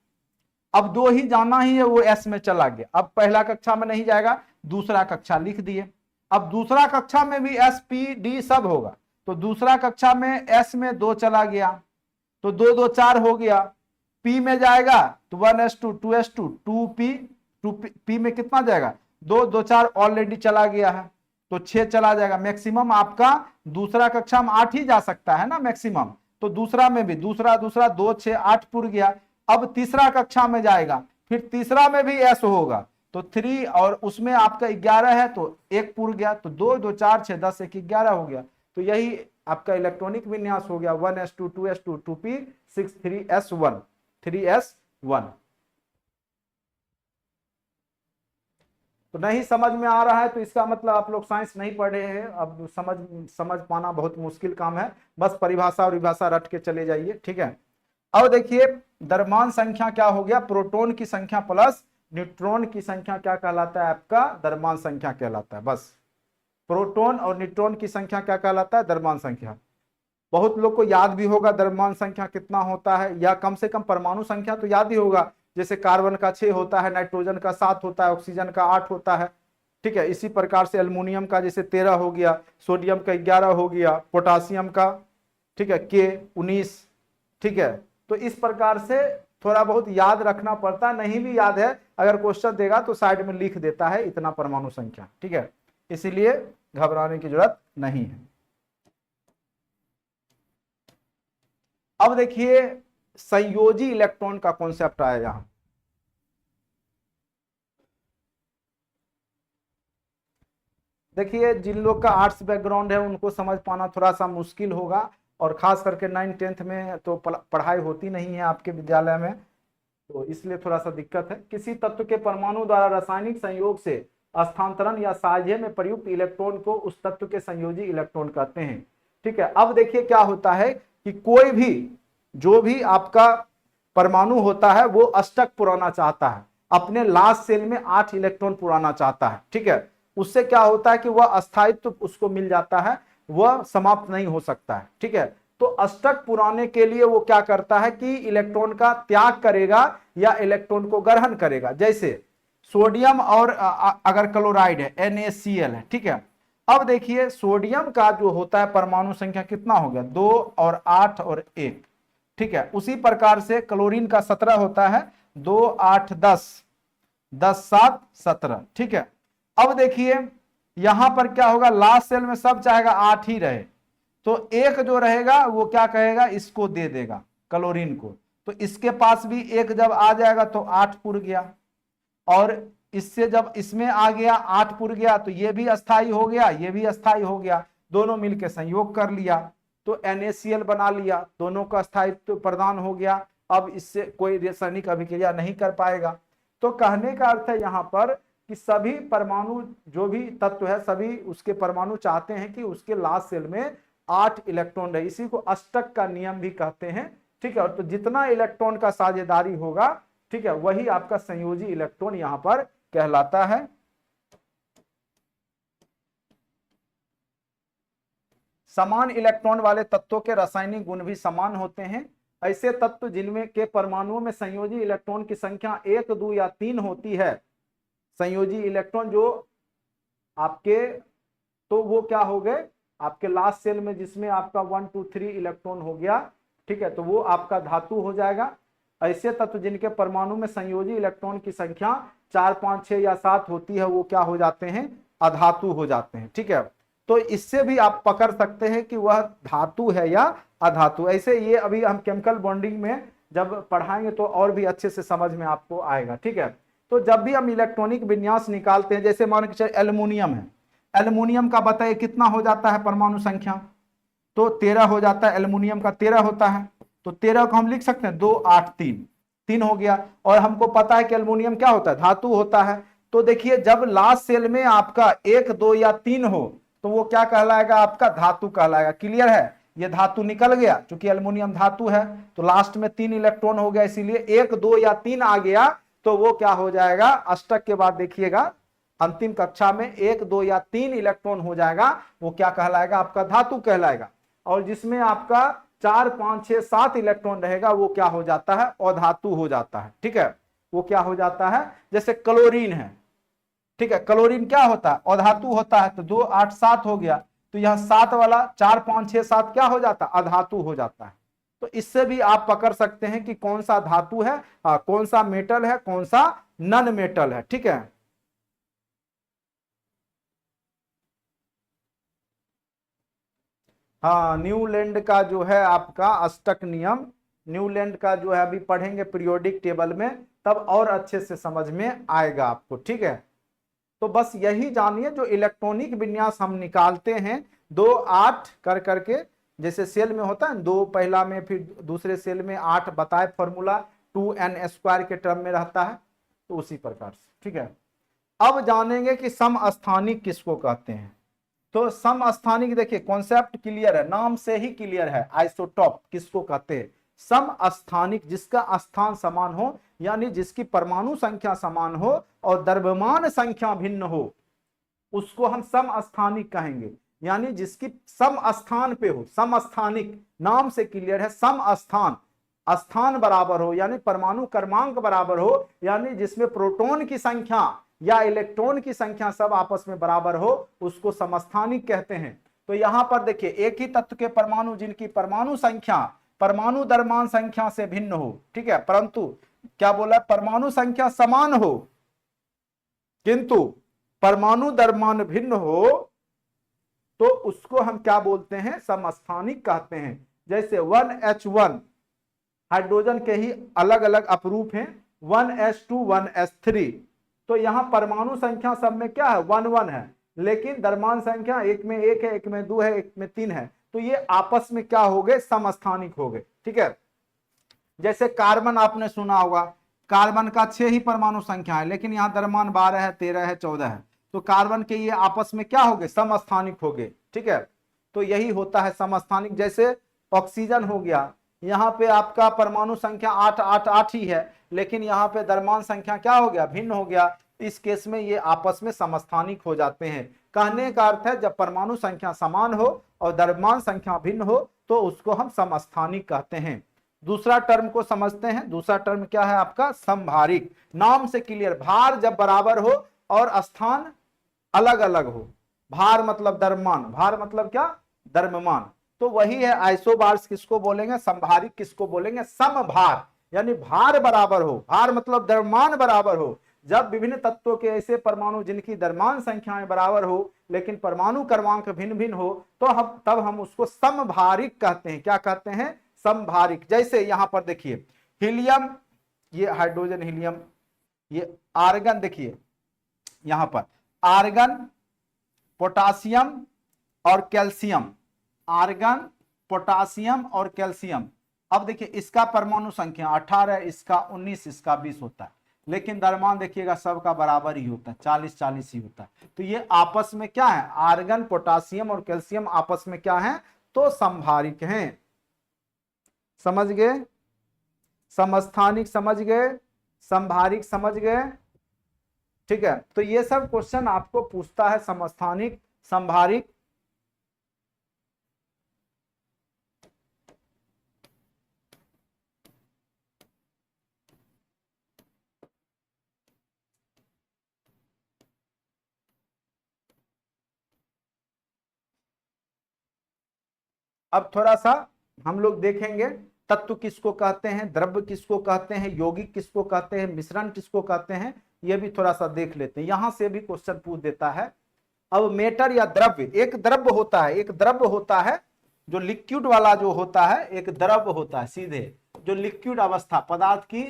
अब 2 ही जाना ही है, वो एस में चला गया, अब पहला कक्षा में नहीं जाएगा, दूसरा कक्षा लिख दिए। अब दूसरा कक्षा में भी एस पी डी सब होगा, तो दूसरा कक्षा में एस में 2 चला गया, तो 2 2 4 हो गया, पी में जाएगा तो 1s2 2s2 2p में कितना जाएगा 2 2 4 ऑलरेडी चला गया है, तो 6 चला जाएगा। मैक्सिमम आपका दूसरा कक्षा में 8 ही जा सकता है ना मैक्सिमम, तो दूसरा में भी दूसरा 2 6 8 पुर गया। अब तीसरा कक्षा में जाएगा, फिर तीसरा में भी एस होगा, तो 3 और उसमें आपका 11 है तो 1 पुर गया, तो 2 2 4 6 10 1 11 हो गया। तो यही आपका इलेक्ट्रॉनिक विन्यास हो गया 1s2 2s2 2p 6 3s1 3s1। तो नहीं समझ में आ रहा है तो इसका मतलब आप लोग साइंस नहीं पढ़े हैं, अब समझ पाना बहुत मुश्किल काम है, बस परिभाषा और विभाषा रट के चले जाइए, ठीक है। अब देखिए द्रव्यमान संख्या क्या हो गया, प्रोटॉन की संख्या प्लस न्यूट्रॉन की संख्या क्या कहलाता है, आपका द्रव्यमान संख्या कहलाता है। बस प्रोटॉन और न्यूट्रॉन की संख्या क्या कहलाता है, द्रव्यमान संख्या। बहुत लोग को याद भी होगा द्रव्यमान संख्या कितना होता है, या कम से कम परमाणु संख्या तो याद ही होगा, जैसे कार्बन का 6 होता है, नाइट्रोजन का 7 होता है, ऑक्सीजन का 8 होता है, ठीक है। इसी प्रकार से एल्युमिनियम का जैसे 13 हो गया, सोडियम का 11 हो गया, पोटासियम का, ठीक है, के 19, ठीक है। तो इस प्रकार से थोड़ा बहुत याद रखना पड़ता है, नहीं भी याद है अगर क्वेश्चन देगा तो साइड में लिख देता है इतना परमाणु संख्या, ठीक है, इसीलिए घबराने की जरूरत नहीं है। अब देखिए संयोजी इलेक्ट्रॉन का कॉन्सेप्ट आया यहां। देखिए जिन लोग का आर्ट्स बैकग्राउंड है उनको समझ पाना थोड़ा सा मुश्किल होगा, और खास करके 9th 10th में तो पढ़ाई होती नहीं है आपके विद्यालय में, तो इसलिए थोड़ा सा दिक्कत है। किसी तत्व के परमाणु द्वारा रासायनिक संयोग से स्थानांतरण या साझे में प्रयुक्त इलेक्ट्रॉन को उस तत्व के संयोजी इलेक्ट्रॉन कहते हैं, ठीक है। अब देखिए क्या होता है कि कोई भी जो भी आपका परमाणु होता है वो अष्टक पुराना चाहता है, अपने लास्ट सेल में 8 इलेक्ट्रॉन पुराना चाहता है, ठीक है। उससे क्या होता है कि वह अस्थायित्व उसको मिल जाता है, वह समाप्त नहीं हो सकता है, ठीक है। तो अष्टक पुराने के लिए वो क्या करता है कि इलेक्ट्रॉन का त्याग करेगा या इलेक्ट्रॉन को ग्रहण करेगा। जैसे सोडियम और अगर क्लोराइड है NaCl है, ठीक है। अब देखिए सोडियम का जो होता है परमाणु संख्या कितना हो गया 2 और 8 और 1, ठीक है। उसी प्रकार से क्लोरीन का 17 होता है 2 8 10 10 7 17, ठीक है। अब देखिए यहां पर क्या होगा, लास्ट सेल में सब चाहेगा 8 ही रहे, तो एक जो रहेगा वो क्या कहेगा इसको दे देगा क्लोरीन को, तो इसके पास भी एक जब आ जाएगा तो 8 पुर गया, और इससे जब इसमें आ गया 8 पुर गया तो ये भी अस्थाई हो गया, ये भी अस्थाई हो गया, दोनों मिलकर संयोग कर लिया तो NaCl बना लिया, दोनों का स्थायित्व प्रदान हो गया। अब इससे कोई रासायनिक अभिक्रिया नहीं कर पाएगा। तो कहने का अर्थ है यहाँ पर कि सभी परमाणु जो भी तत्व है सभी उसके परमाणु चाहते हैं कि उसके लास्ट सेल में 8 इलेक्ट्रॉन रहे, इसी को अष्टक का नियम भी कहते हैं, ठीक है। तो जितना इलेक्ट्रॉन का साझेदारी होगा, ठीक है, वही आपका संयोजी इलेक्ट्रॉन यहां पर कहलाता है। समान इलेक्ट्रॉन वाले तत्वों के रासायनिक गुण भी समान होते हैं। ऐसे तत्व जिनमें के परमाणुओं में संयोजी इलेक्ट्रॉन की संख्या 1 2 या 3 होती है, संयोजी इलेक्ट्रॉन जो आपके, तो वो क्या हो गए आपके लास्ट सेल में जिसमें आपका 1 2 3 इलेक्ट्रॉन हो गया, ठीक है, तो वो आपका धातु हो जाएगा। ऐसे तत्व जिनके परमाणु में संयोजी इलेक्ट्रॉन की संख्या 4 5 6 या 7 होती है वो क्या हो जाते हैं, अधातु हो जाते हैं, ठीक है। तो इससे भी आप पकड़ सकते हैं कि वह धातु है या अधातु। ऐसे ये अभी हम केमिकल बॉन्डिंग में जब पढ़ाएंगे तो और भी अच्छे से समझ में आपको आएगा, ठीक है। तो जब भी हम इलेक्ट्रॉनिक विन्यास निकालते हैं, जैसे मान के चलिए एल्युमिनियम है, एल्युमिनियम का बताइए कितना हो जाता है परमाणु संख्या, तो 13 हो जाता है, एल्युमिनियम का 13 होता है, तो 13 को हम लिख सकते हैं 2 8 3 हो गया। और हमको पता है कि एल्युमिनियम क्या होता है, धातु होता है। तो देखिए जब लास्ट सेल में आपका 1 2 या 3 हो तो वो क्या कहलाएगा, आपका धातु कहलाएगा। क्लियर है, ये धातु निकल गया, क्योंकि एल्युमिनियम धातु है तो लास्ट में 3 इलेक्ट्रॉन हो गया, इसीलिए 1 2 या 3 आ गया तो वो क्या हो जाएगा, अष्टक के बाद देखिएगा अंतिम कक्षा में 1 2 या 3 इलेक्ट्रॉन हो जाएगा, वो क्या कहलाएगा, आपका धातु कहलाएगा। और जिसमें आपका 4 5 6 7 इलेक्ट्रॉन रहेगा वो क्या हो जाता है, अधातु हो जाता है। ठीक है, वो क्या हो जाता है, जैसे क्लोरीन है। ठीक है, क्लोरीन क्या होता है, अधातु होता है, तो 2 8 7 हो गया, तो यह 7 वाला 4 5 6 7 क्या हो जाता है, अधातु हो जाता है। तो इससे भी आप पकड़ सकते हैं कि कौन सा धातु है, कौन सा मेटल है, कौन सा नन मेटल है। ठीक है, हाँ, न्यूलैंड का जो है आपका अष्टक नियम, न्यूलैंड का जो है अभी पढ़ेंगे पीरियोडिक टेबल में, तब और अच्छे से समझ में आएगा आपको। ठीक है, तो बस यही जानिए, जो इलेक्ट्रॉनिक विन्यास हम निकालते हैं 2 8 कर करके, जैसे सेल में होता है 2 पहला में, फिर दूसरे सेल में 8 बताए फॉर्मूला 2n² के टर्म में रहता है, तो उसी प्रकार से। ठीक है, अब जानेंगे कि समस्थानिक किसको कहते हैं। तो समस्थानिक देखिए कॉन्सेप्ट क्लियर है, नाम से ही क्लियर है, आइसोटॉप किसको कहते हैं, समस्थानिक जिसका स्थान समान हो, यानी जिसकी परमाणु संख्या समान हो और द्रव्यमान संख्या भिन्न हो, उसको हम समस्थानिक कहेंगे। यानी जिसकी समस्थान पे हो, समस्थानिक नाम से क्लियर है, समस्थान, स्थान बराबर हो, यानी परमाणु क्रमांक बराबर हो, यानी जिसमें प्रोटॉन की संख्या या इलेक्ट्रॉन की संख्या सब आपस में बराबर हो, उसको समस्थानिक कहते हैं। तो यहां पर देखिए, एक ही तत्व के परमाणु जिनकी परमाणु संख्या परमाणु द्रव्यमान संख्या से भिन्न हो, ठीक है, परंतु क्या बोला, परमाणु संख्या समान हो किंतु परमाणु द्रव्यमान भिन्न हो, तो उसको हम क्या बोलते हैं, समस्थानिक कहते हैं। जैसे 1H1 हाइड्रोजन के ही अलग अलग अपरूप हैं, 1S2 1S3, तो यहां परमाणु संख्या सब में क्या है, 1 1 है, लेकिन द्रव्यमान संख्या एक में 1 है, एक में 2 है, एक में 3 है, तो ये आपस में क्या हो गए, समस्थानिक हो गए। ठीक है, जैसे कार्बन आपने सुना होगा, कार्बन का 6 ही परमाणु संख्या है, लेकिन यहाँ द्रव्यमान 12 है, 13 है, 14 है, तो कार्बन के ये आपस में क्या हो गए, समस्थानिक हो गए। ठीक है, तो यही होता है समस्थानिक। जैसे ऑक्सीजन हो गया, यहाँ पे आपका परमाणु संख्या 8 8 8 ही है, लेकिन यहाँ पे द्रव्यमान संख्या क्या हो गया, भिन्न हो गया, इस केस में ये आपस में समस्थानिक हो जाते हैं। कहने का अर्थ है, जब परमाणु संख्या समान हो और द्रव्यमान संख्या भिन्न हो, तो उसको हम समस्थानिक कहते हैं। दूसरा टर्म को समझते हैं, दूसरा टर्म क्या है आपका, समभारिक। नाम से क्लियर, भार जब बराबर हो और स्थान अलग अलग हो, भार मतलब द्रव्यमान, भार मतलब क्या, द्रव्यमान, तो वही है आइसोबार्स किसको बोलेंगे, समभारिक किसको बोलेंगे, समभार, यानी भार बराबर हो, भार मतलब द्रव्यमान बराबर हो। जब विभिन्न तत्वों के ऐसे परमाणु जिनकी द्रव्यमान संख्याएं बराबर हो लेकिन परमाणु क्रमांक भिन्न भिन्न हो, तो तब हम उसको समभारिक कहते हैं। क्या कहते हैं, समभारिक। जैसे यहां पर देखिए, हीलियम, ये हाइड्रोजन हीलियम, ये आर्गन, देखिए यहां पर आर्गन, पोटासियम और कैल्शियम, आर्गन, पोटासियम और कैल्शियम। अब देखिए इसका परमाणु संख्या 18, इसका 19, इसका 20 होता है, लेकिन द्रव्यमान देखिएगा सबका बराबर ही होता है, 40 40 ही होता है। तो ये आपस में क्या है, आर्गन, पोटासियम और कैल्शियम आपस में क्या है, तो समभारिक हैं। समझ गए, समस्थानिक समझ गए, समभारिक समझ गए। ठीक है, तो ये सब क्वेश्चन आपको पूछता है, समस्थानिक, समभारिक। अब थोड़ा सा हम लोग देखेंगे, तत्व किसको कहते हैं, द्रव्य किसको कहते हैं, यौगिक किसको कहते हैं, मिश्रण किसको कहते हैं, ये भी थोड़ा सा देख लेते हैं। यहां से भी क्वेश्चन पूछ देता है। अब मेटर या द्रव्य, एक द्रव्य होता है, एक द्रव्य होता है जो लिक्विड वाला जो होता है, एक द्रव्य होता है सीधे, जो लिक्विड अवस्था, पदार्थ की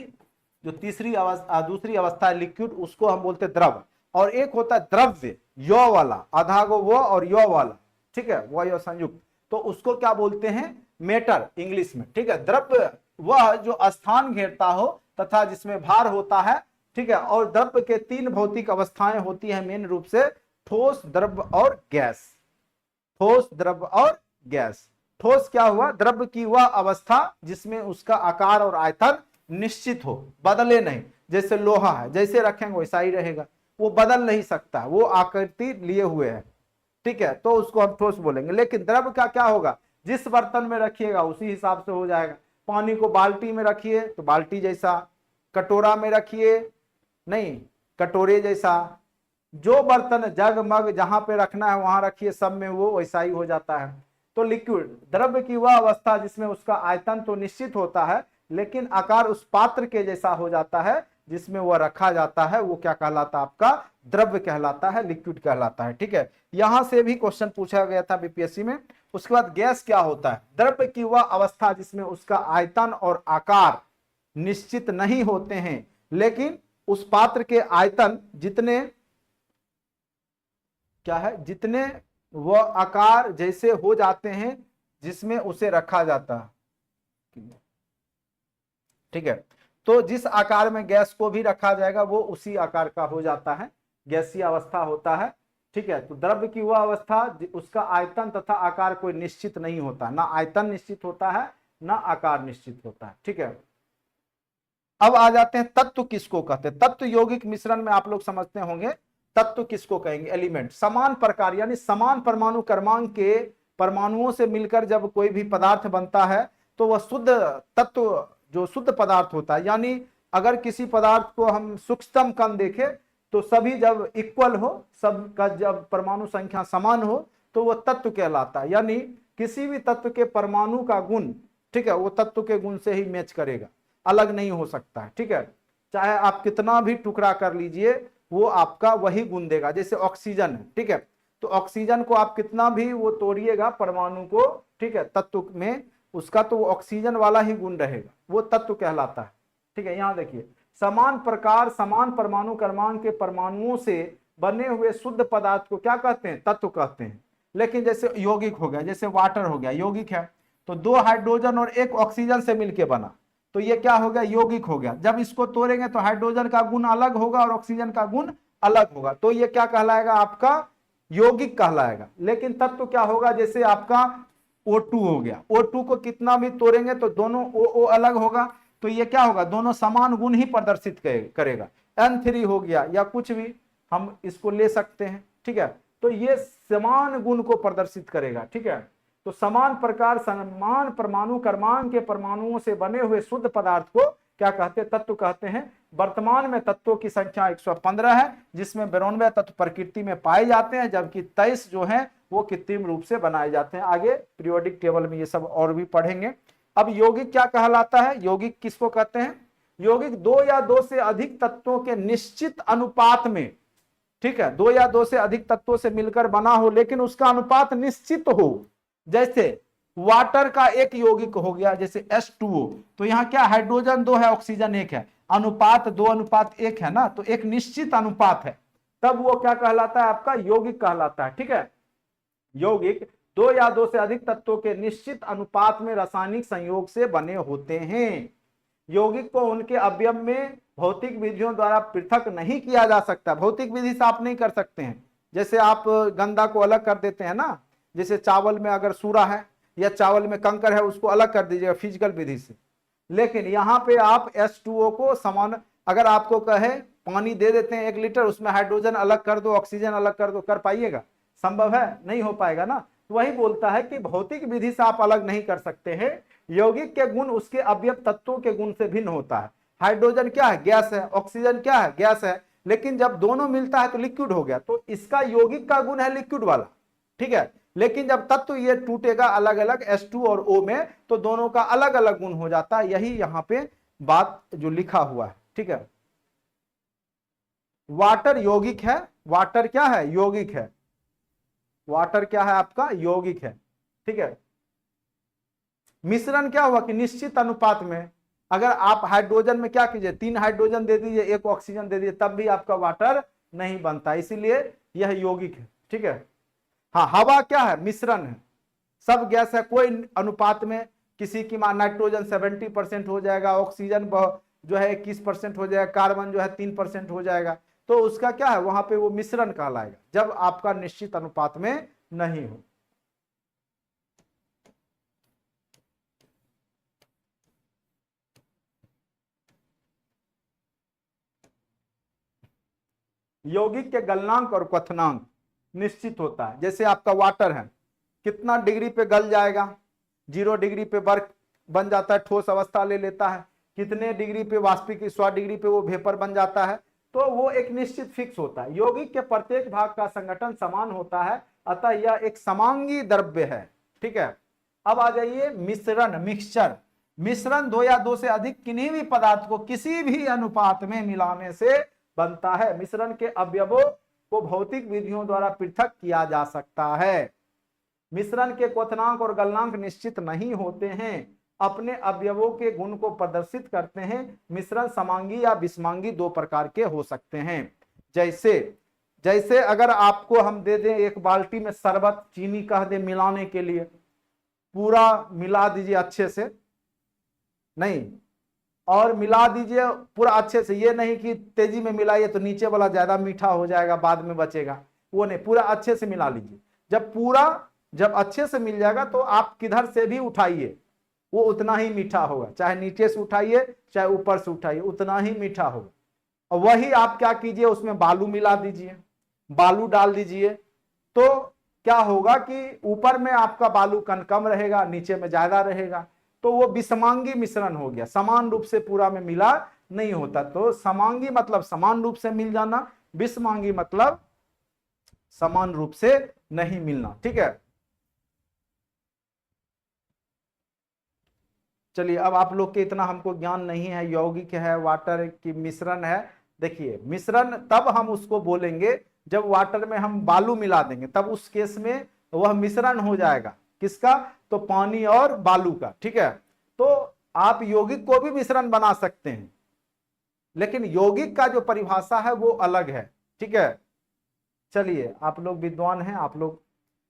जो तीसरी अवस्था, दूसरी अवस्था है लिक्विड, उसको हम बोलते हैं द्रव्य। और एक होता है द्रव्य यो वाला, आधा गो वो और यो वाला, ठीक है, वो यो संयुक्त, तो उसको क्या बोलते हैं, मेटर इंग्लिश में। ठीक है, द्रव्य वह जो स्थान घेरता हो तथा जिसमें भार होता है। ठीक है, और द्रव्य के 3 भौतिक अवस्थाएं होती है मेन रूप से, ठोस, द्रव्य और गैस। ठोस, द्रव्य और गैस। ठोस क्या हुआ, द्रव्य की वह अवस्था जिसमें उसका आकार और आयतन निश्चित हो, बदले नहीं। जैसे लोहा है, जैसे रखेंगे वैसा ही रहेगा, वो बदल नहीं सकता, वो आकृति लिए हुए है। ठीक है, तो उसको हम ठोस बोलेंगे। लेकिन द्रव्य का क्या होगा, जिस बर्तन में रखिएगा उसी हिसाब से हो जाएगा। पानी को बाल्टी में रखिए तो बाल्टी जैसा, कटोरा में रखिए नहीं कटोरे जैसा, जो बर्तन जग मग जहां पे रखना है वहां रखिए, सब में वो वैसा ही हो जाता है। तो लिक्विड द्रव्य की वह अवस्था जिसमें उसका आयतन तो निश्चित होता है लेकिन आकार उस पात्र के जैसा हो जाता है जिसमें वह रखा जाता है, वो क्या कहलाता है आपका द्रव्य कहलाता है, लिक्विड कहलाता है। ठीक है, यहां से भी क्वेश्चन पूछा गया था बीपीएससी में। उसके बाद गैस क्या होता है? द्रव्य की वह अवस्था जिसमें उसका आयतन और आकार निश्चित नहीं होते हैं लेकिन उस पात्र के आयतन जितने क्या है, जितने वह आकार जैसे हो जाते हैं जिसमें उसे रखा जाता है। ठीक है, तो जिस आकार में गैस को भी रखा जाएगा वो उसी आकार का हो जाता है, गैसीय अवस्था होता है। ठीक है, तो द्रव्य की वह अवस्था उसका आयतन तथा आकार कोई निश्चित नहीं होता, ना आयतन निश्चित होता है ना आकार निश्चित होता है। ठीक है, अब आ जाते हैं तत्व किसको कहते हैं। तत्व यौगिक मिश्रण में आप लोग समझते होंगे तत्व किसको कहेंगे, एलिमेंट। समान प्रकार यानी समान परमाणु क्रमांक के परमाणुओं से मिलकर जब कोई भी पदार्थ बनता है तो वह शुद्ध तत्व जो शुद्ध पदार्थ होता है, यानी अगर किसी पदार्थ को हम सूक्ष्मतम कण देखें तो सभी जब इक्वल हो, सबका जब परमाणु संख्या समान हो तो वह तत्व कहलाता है। यानी किसी भी तत्व के परमाणु का गुण, ठीक है, वो तत्व के गुण से ही मैच करेगा, अलग नहीं हो सकता है। ठीक है, चाहे आप कितना भी टुकड़ा कर लीजिए वो आपका वही गुण देगा। जैसे ऑक्सीजन है, ठीक है, तो ऑक्सीजन को आप कितना भी वो तोड़िएगा परमाणु को, ठीक है, तत्व में उसका तो वो ऑक्सीजन वाला ही गुण रहेगा, वो तत्व कहलाता है। ठीक है, यहां देखिए समान प्रकार समान परमाणु क्रमांक के परमाणुओं से बने हुए शुद्ध पदार्थ को क्या कहते हैं, तत्व कहते हैं। लेकिन जैसे यौगिक हो गया, जैसे वाटर हो गया, यौगिक है तो 2 हाइड्रोजन और 1 ऑक्सीजन से मिलकर बना, तो ये क्या हो गया, यौगिक हो गया। जब इसको तोड़ेंगे तो हाइड्रोजन का गुण अलग होगा और ऑक्सीजन का गुण अलग होगा, तो ये क्या कहलाएगा, आपका यौगिक कहलाएगा। लेकिन तत्व क्या होगा, जैसे आपका O2 हो गया, O2 को कितना भी तोड़ेंगे तो दोनों O अलग होगा, तो ये क्या होगा, दोनों समान गुण ही प्रदर्शित करेगा। N3 हो गया या कुछ भी हम इसको ले सकते हैं। ठीक है, तो ये समान गुण को प्रदर्शित करेगा। ठीक है, तो समान प्रकार समान परमाणु क्रमांक के परमाणुओं से बने हुए शुद्ध पदार्थ को क्या कहते हैं, तत्व कहते हैं। वर्तमान में तत्वों की संख्या 115 है जिसमें 92 तत्व प्रकृति में पाए जाते हैं जबकि 23 जो है वो कृत्रिम रूप से बनाए जाते हैं। आगे पीरियोडिक टेबल में ये सब और भी पढ़ेंगे। अब यौगिक क्या कहलाता है, यौगिक किसको कहते हैं, यौगिक 2 या 2 से अधिक तत्वों के निश्चित अनुपात में, ठीक है, 2 या 2 से अधिक तत्वों से मिलकर बना हो लेकिन उसका अनुपात निश्चित हो। जैसे वाटर का एक यौगिक हो गया जैसे H2O, तो यहाँ क्या हाइड्रोजन 2 है ऑक्सीजन 1 है, अनुपात 2:1 है ना, तो एक निश्चित अनुपात है, तब वो क्या कहलाता है, आपका यौगिक कहलाता है। ठीक है, यौगिक 2 या 2 से अधिक तत्वों के निश्चित अनुपात में रासायनिक संयोग से बने होते हैं। यौगिक को उनके अवयव में भौतिक विधियों द्वारा पृथक नहीं किया जा सकता, भौतिक विधि से आप नहीं कर सकते हैं। जैसे आप गंदा को अलग कर देते हैं ना, जैसे चावल में अगर सूरा है या चावल में कंकर है उसको अलग कर दीजिएगा फिजिकल विधि से। लेकिन यहाँ पे आप H2O को समान, अगर आपको कहे पानी दे देते हैं 1 लीटर, उसमें हाइड्रोजन अलग कर दो ऑक्सीजन अलग कर दो, कर पाइएगा, संभव है, नहीं हो पाएगा ना। तो वही बोलता है कि भौतिक विधि से आप अलग नहीं कर सकते हैं। यौगिक के गुण उसके अवयव तत्वों के गुण से भिन्न होता है। हाइड्रोजन क्या है, गैस है, ऑक्सीजन क्या है, गैस है, लेकिन जब दोनों मिलता है तो लिक्विड हो गया, तो इसका यौगिक का गुण है लिक्विड वाला। ठीक है, लेकिन जब तत्व ये टूटेगा अलग अलग H2 और O में तो दोनों का अलग अलग गुण हो जाता है, यही यहां पे बात जो लिखा हुआ है। ठीक है, वाटर यौगिक है, वाटर क्या है, यौगिक है, वाटर क्या है आपका, यौगिक है। ठीक है, मिश्रण क्या हुआ कि निश्चित अनुपात में, अगर आप हाइड्रोजन में क्या कीजिए 3 हाइड्रोजन दे दीजिए 1 ऑक्सीजन दे दीजिए तब भी आपका वाटर नहीं बनता, इसीलिए यह यौगिक है। ठीक है, हाँ, हवा क्या है, मिश्रण है, सब गैस है, कोई अनुपात में, किसी की मान नाइट्रोजन 70% हो जाएगा, ऑक्सीजन जो है 21% हो जाएगा, कार्बन जो है 3% हो जाएगा, तो उसका क्या है, वहां पे वो मिश्रण कहलाएगा जब आपका निश्चित अनुपात में नहीं हो। यौगिक के गलनांक और क्वथनांक निश्चित होता है। जैसे आपका वाटर है, कितना डिग्री पे गल जाएगा, 0 डिग्री पे बर्फ बन जाता है, ठोस अवस्था ले लेता है, कितने डिग्री पे वाष्पिक, 100 डिग्री पे वो वेपर बन जाता है। तो वो एक निश्चित फिक्स होता है। यौगिक के प्रत्येक भाग का संगठन समान होता है, अतः यह एक समांगी द्रव्य है। ठीक है, अब आ जाइए मिश्रण, मिक्सचर। मिश्रण दो या दो से अधिक किन्हीं भी पदार्थ को किसी भी अनुपात में मिलाने से बनता है। मिश्रण के अवयवों को भौतिक विधियों द्वारा पृथक किया जा सकता है। मिश्रण के क्वथनांक और गलनांक निश्चित नहीं होते हैं, अपने अवयवों के गुण को प्रदर्शित करते हैं। मिश्रण समांगी या विषमांगी दो प्रकार के हो सकते हैं। जैसे अगर आपको हम दे दें एक बाल्टी में शरबत, चीनी कह दे मिलाने के लिए, पूरा मिला दीजिए अच्छे से, नहीं, और मिला दीजिए पूरा अच्छे से, ये नहीं कि तेजी में मिलाइए तो नीचे वाला ज्यादा मीठा हो जाएगा बाद में बचेगा, वो नहीं, पूरा अच्छे से मिला लीजिए। जब अच्छे से मिल जाएगा तो आप किधर से भी उठाइए वो उतना ही मीठा होगा, चाहे नीचे से उठाइए चाहे ऊपर से उठाइए, उतना ही मीठा होगा। और वही आप क्या कीजिए, उसमें बालू मिला दीजिए, बालू डाल दीजिए, तो क्या होगा कि ऊपर में आपका बालू कण कम रहेगा, नीचे में ज्यादा रहेगा, तो वो विषमांगी मिश्रण हो गया, समान रूप से पूरा में मिला नहीं होता। तो समांगी मतलब समान रूप से मिल जाना, विषमांगी मतलब समान रूप से नहीं मिलना। ठीक है, चलिए अब आप लोग के इतना हमको ज्ञान नहीं है, यौगिक है, वाटर की मिश्रण है। देखिए मिश्रण तब हम उसको बोलेंगे जब वाटर में हम बालू मिला देंगे, तब उस केस में वह मिश्रण हो जाएगा। किसका? तो पानी और बालू का। ठीक है, तो आप यौगिक को भी मिश्रण बना सकते हैं, लेकिन यौगिक का जो परिभाषा है वो अलग है। ठीक है, चलिए आप लोग विद्वान हैं, आप लोग,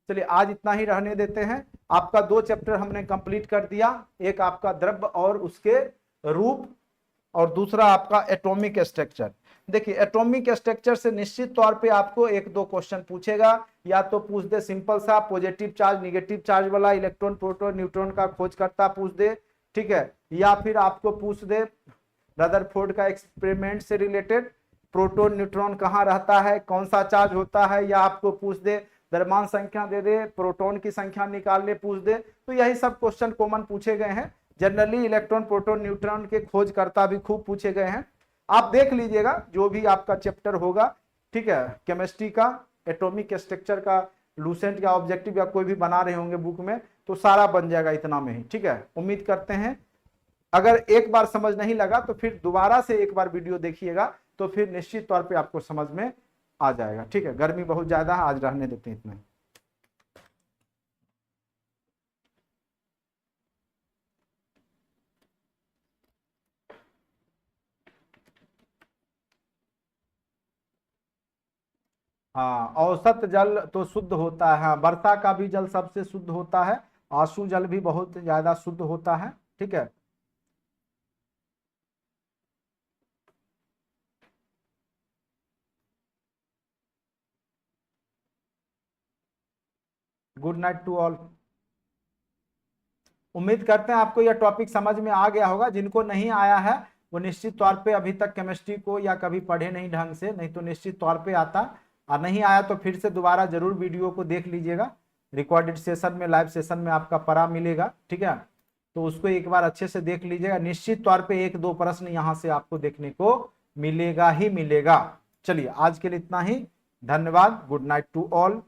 चलिए आज इतना ही रहने देते हैं। आपका 2 चैप्टर हमने कंप्लीट कर दिया, एक आपका द्रव्य और उसके रूप, और दूसरा आपका एटॉमिक स्ट्रक्चर। देखिए एटॉमिक स्ट्रक्चर से निश्चित तौर पे आपको 1-2 क्वेश्चन पूछेगा, या तो पूछ दे सिंपल सा पॉजिटिव चार्ज निगेटिव चार्ज वाला इलेक्ट्रॉन प्रोटॉन न्यूट्रॉन का खोजकर्ता पूछ दे। ठीक है, या फिर आपको पूछ दे रदरफोर्ड का एक्सपेरिमेंट से रिलेटेड, प्रोटॉन न्यूट्रॉन कहाँ रहता है, कौन सा चार्ज होता है, या आपको पूछ दे द्रव्यमान संख्या दे दे, प्रोटॉन की संख्या निकाल ले पूछ दे। तो यही सब क्वेश्चन कॉमन पूछे गए हैं। जनरली इलेक्ट्रॉन प्रोटॉन न्यूट्रॉन के खोजकर्ता भी खूब पूछे गए हैं। आप देख लीजिएगा जो भी आपका चैप्टर होगा, ठीक है, केमिस्ट्री का, एटॉमिक स्ट्रक्चर का, लूसेंट का ऑब्जेक्टिव या कोई भी बना रहे होंगे बुक में, तो सारा बन जाएगा इतना में ही। ठीक है, उम्मीद करते हैं अगर एक बार समझ नहीं लगा तो फिर दोबारा से एक बार वीडियो देखिएगा, तो फिर निश्चित तौर पे आपको समझ में आ जाएगा। ठीक है, गर्मी बहुत ज्यादा है, आज रहने देते हैं इतना ही। हाँ, औसत जल तो शुद्ध होता है, हाँ, वर्षा का भी जल सबसे शुद्ध होता है, आंसू जल भी बहुत ज्यादा शुद्ध होता है। ठीक है, गुड नाइट टू ऑल। उम्मीद करते हैं आपको यह टॉपिक समझ में आ गया होगा। जिनको नहीं आया है वो निश्चित तौर पे अभी तक केमिस्ट्री को या कभी पढ़े नहीं ढंग से, नहीं तो निश्चित तौर पे आता, और नहीं आया तो फिर से दोबारा जरूर वीडियो को देख लीजिएगा। रिकॉर्डेड सेशन में, लाइव सेशन में आपका पढ़ा मिलेगा। ठीक है, तो उसको एक बार अच्छे से देख लीजिएगा, निश्चित तौर पे 1-2 प्रश्न यहाँ से आपको देखने को मिलेगा ही मिलेगा। चलिए आज के लिए इतना ही, धन्यवाद, गुड नाइट टू ऑल।